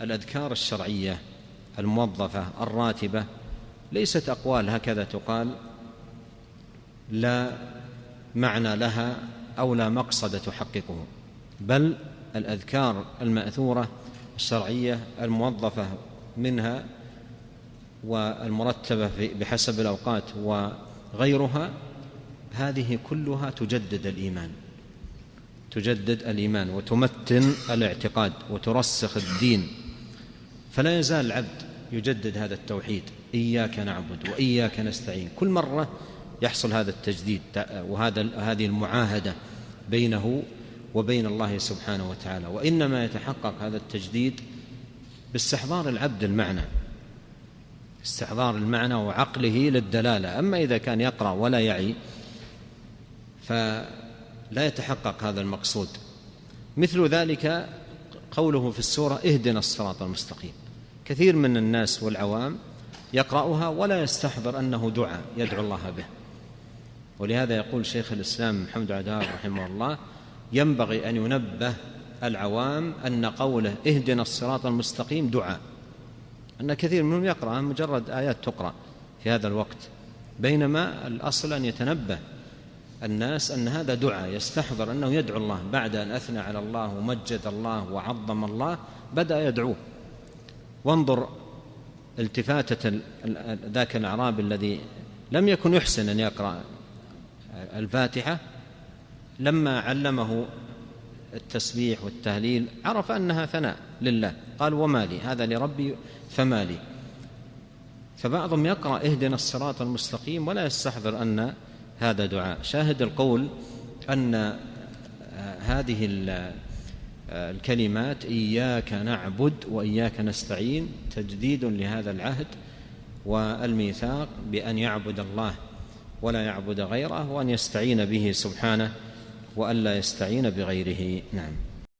الأذكار الشرعية الموظفة الراتبة ليست أقوال هكذا تقال لا معنى لها أو لا مقصد تحققه، بل الأذكار المأثورة الشرعية الموظفة منها والمرتبة بحسب الأوقات وغيرها، هذه كلها تجدد الإيمان وتمتن الاعتقاد وترسخ الدين. فلا يزال العبد يجدد هذا التوحيد، إياك نعبد وإياك نستعين، كل مرة يحصل هذا التجديد وهذه المعاهدة بينه وبين الله سبحانه وتعالى. وإنما يتحقق هذا التجديد باستحضار العبد المعنى، استحضار المعنى وعقله للدلالة. أما إذا كان يقرأ ولا يعي فلا يتحقق هذا المقصود. مثل ذلك قوله في السورة اهدنا الصراط المستقيم، كثير من الناس والعوام يقرأها ولا يستحضر أنه دعاء يدعو الله به. ولهذا يقول شيخ الإسلام محمد عبد الوهاب رحمه الله ينبغي أن ينبه العوام أن قوله اهدنا الصراط المستقيم دعاء، أن كثير منهم يقرأ مجرد آيات تقرأ في هذا الوقت، بينما الأصل أن يتنبه الناس أن هذا دعاء، يستحضر أنه يدعو الله بعد أن أثنى على الله ومجد الله وعظم الله بدأ يدعوه. وانظر التفاتة ذاك الأعرابي الذي لم يكن يحسن أن يقرأ الفاتحة، لما علمه التسبيح والتهليل عرف أنها ثناء لله، قال وما لي هذا لربي فما لي. فبعضهم يقرأ اهدنا الصراط المستقيم ولا يستحضر أن هذا دعاء. شاهد القول أن هذه الكلمات إياك نعبد وإياك نستعين تجديد لهذا العهد والميثاق بأن يعبد الله ولا يعبد غيره، وأن يستعين به سبحانه وأن لا يستعين بغيره. نعم.